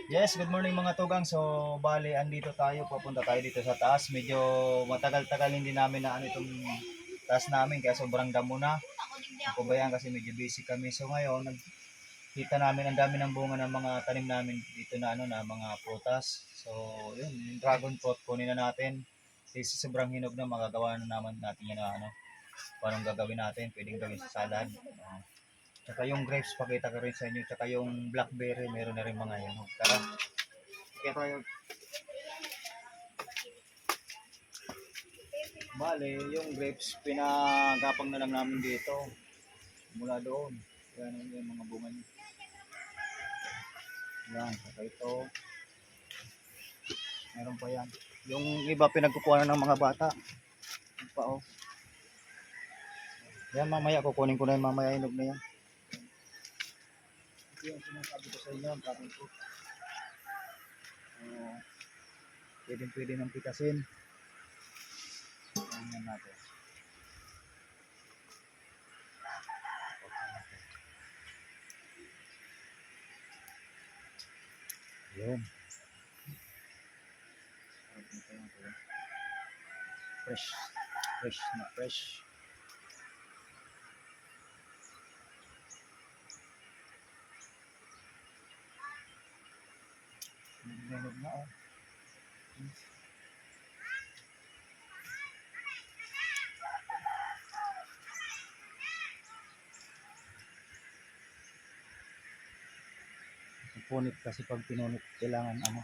Yes, good morning mga tugang. So, bali, andito tayo. Papunta tayo dito sa taas. Medyo matagal-tagal hindi namin na ano itong taas namin kaya sobrang damo na. Ako ba yan kasi medyo busy kami. So, ngayon, nagkita namin ang dami ng bunga ng mga tanim namin dito na ano na mga prutas. So, yun, yung dragon fruit kunin na natin. Kasi sobrang hinog na magagawa na naman natin yan na ano. Paano gagawin natin? Pwedeng gawin sa salad. Tsaka yung grapes, pakita ko rin sa inyo. Tsaka yung blackberry, meron na rin mga yan. Tara, kaya tayo. Bale, yung grapes, pinagapang na lang namin dito. Mula doon. Yan yung mga bunga niya. Yan, saka ito. Meron pa yan. Yung iba pinagkukuha na ng mga bata. Yung pa oh. Yan mamaya, kukunin ko na yan mamaya. Inog na yan. Ito yung sinasabi ko sa inyo. Ang dragon fruit. Pwede ng pitasin. Yan natin. Yun. Fresh. Fresh na fresh. Meron na oh. Punit kasi pag pinunit kailangan ano,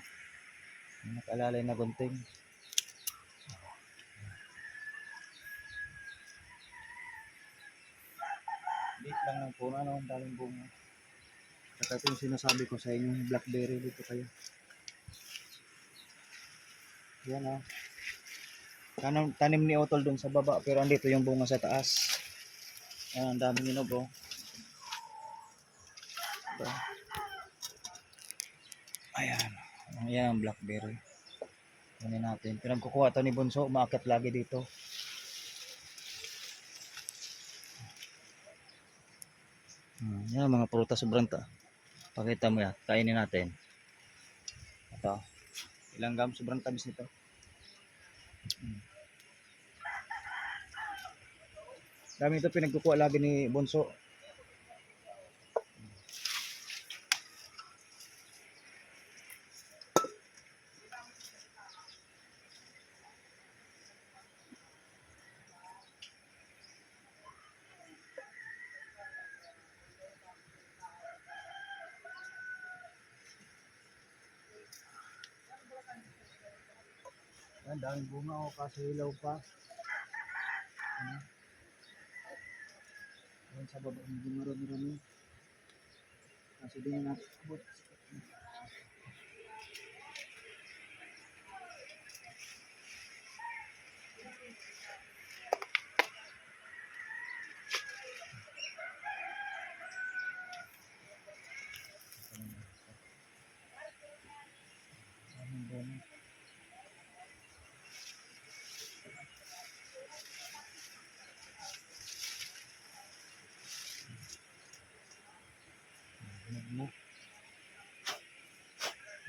nakalalay na gunting. Liit lang ng puno, ano, ang daming bunga. Saka ito yung sinasabi ko sa inyo, blackberry dito kayo. Yan ah. Tanim ni Otol dun sa baba, pero andito yung bunga sa taas. Yan, ang daming hinog oh. Ito. Ayan. Ayan ang blackberry. Kunin natin. Pinagkukuha ito ni Bunso, umaakit lagi dito. Yan mga prutas sobrang ta. Pakita mo yan, kainin natin. Ito. Ilang gram sobrang tamis nito. Dami ito pinagkukuha lagi ni Bunso. Yan, daming bunga oh, kaso hilaw pa. Yan sa baba, hindi marami-rami. Kasi din na natin abot.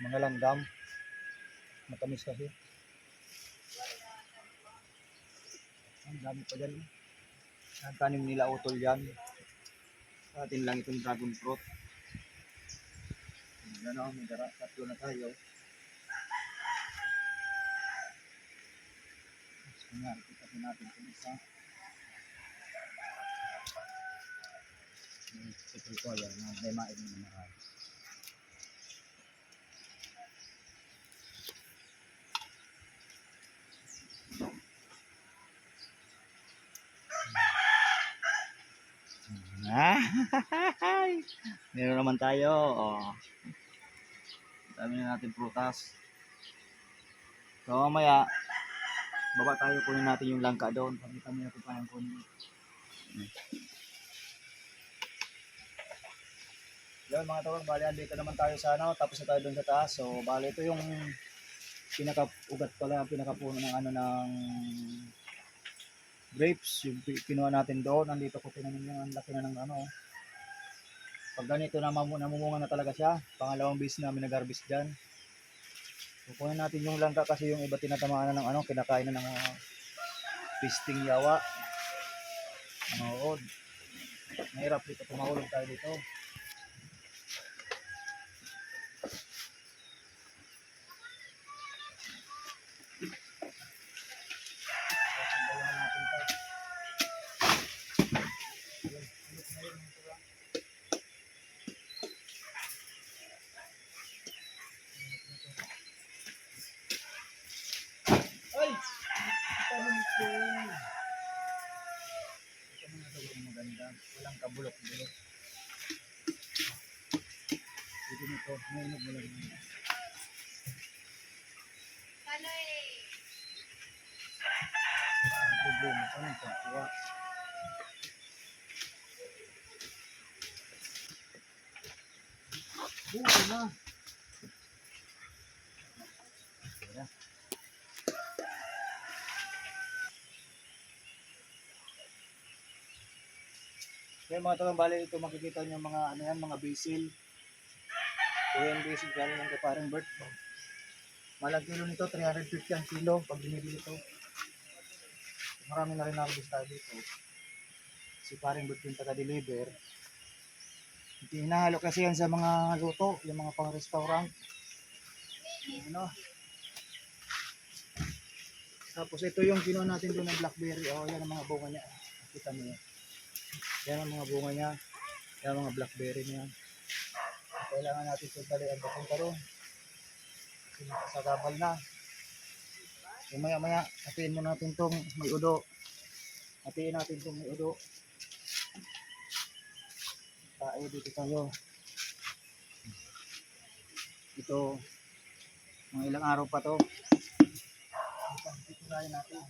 Mga langgam. Matamis kasi. Ang dami pa dyan. Ang tanim nila Utol yan. Sa atin lang itong dragon fruit. Yan o, may tatlo na tayo. So nga, ipitasin natin itong isa. Ito ko yan, may maig na naman. Meron naman tayo. Oh. Dami na natin prutas. So mamaya, baba tayo, kunin natin yung langka doon. Pakita mo natin pa yung kunin. Yan mga tawag, bali andito naman tayo sa ano, tapos na tayo doon sa taas. So bali ito yung pinaka-ugat pala, pinaka-puno ng ano ng grapes. Yung kinuha natin doon, andito ko tinanim yung ang laki na ng ano. Pag ganito namumunga na talaga siya, pangalawang beses namin nag-harvest dyan. Kukunin natin yung langka kasi yung iba tinatamaan na ng ano, kinakain na ng mga pisting yawa. Manood. Mahirap dito, tumahulog tayo dito. Ay! Ito ito. Ito mga tawag maganda. Walang kabulok-bulok. Ito nito, mainog mo lang. Ang problema ko nang pagkuha. Buka na. Ayan. Kaya mga tagang bali ito makikita nyo mga ano yan, mga basil. So yan basil galing ng kay parang Bert. Malang kilo nito, 350 ang kilo pag binibili ito. Marami na rin harvest tayo dito. Si parang Bert yung taga-deliver. Hinahalo kasi yan sa mga luto, yung mga pang-restaurant. Ano? Tapos ito yung ginawa natin doon ng blackberry. Oh, yan ang mga bunga niya. Kita mo yan. Yan ang mga bunga niya. Yan ang mga blackberry niya. Kailangan natin ito talian papunta ron. Kasi nakasagabal na. So maya hatiin mo natin itong may udo. Hatiin natin itong may udo. Tayo dito tayo. Ito, mga ilang araw pa to. Ito tayo natin.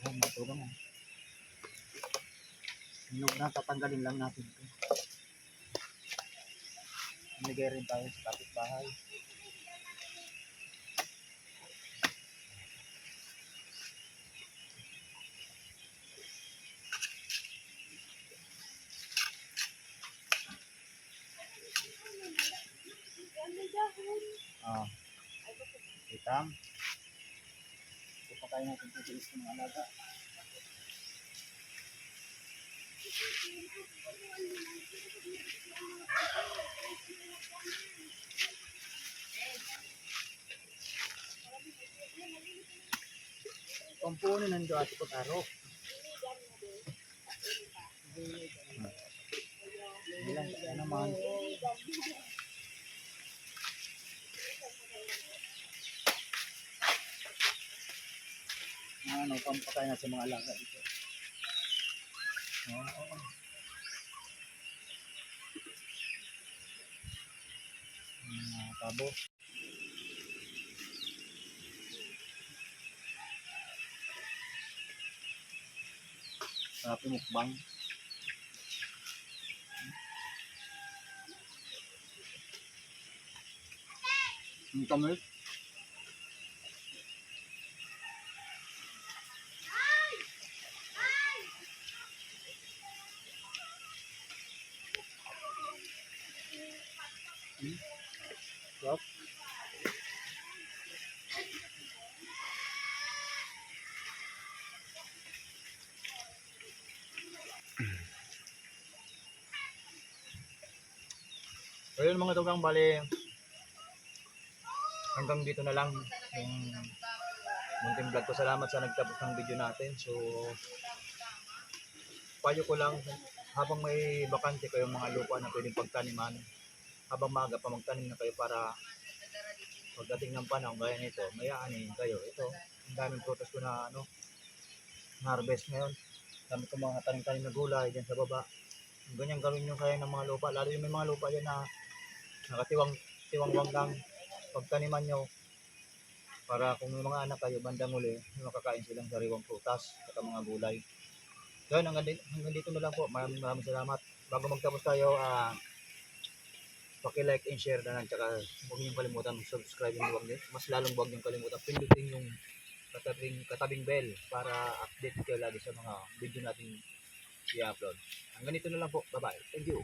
Oh, matulong. Hinog na, tatanggalin lang natin ito. Nagay rin tayo sa kapitbahay. Ah, itang. Ipakain natin ito sa isang alaga. Pampunin nando ato pag-aro. Ilang kaya naman. Ano, pampakain na sa mga alaga dito. Oo. Tabo. Sarap yung mukbang. Ang tamis. Sarap. Ayun mga tugang, bali hanggang dito na lang yung munting vlog ko. Salamat sa nagtapos ng video natin. So payo ko lang, habang may bakante kayong mga lupa na pwedeng pagtaniman, habang maaga pa magtanim na kayo para pagdating ng panahon gaya nito, may aanin kayo. Ito, ang daming prutas ko na harvest ngayon. Dami ko mga tanim-tanim na gulay dyan sa baba. Ganyan gawin nyo kaya ng mga lupa, lalo yung may mga lupa dyan na nakatiwang lang, pagtaniman nyo para kung may mga anak kayo bandang uli, makakain silang sariwang prutas at mga gulay. Yun, hanggang dito na lang po. Maraming salamat. Bago magtapos tayo, paki-like and share na lang. Tsaka huwag niyong kalimutan mag-subscribe and mas lalong huwag niyong kalimutan pindutin yung katabing bell para update kayo lagi sa mga video natin i-upload. Hanggang dito na lang po. Bye-bye. Thank you.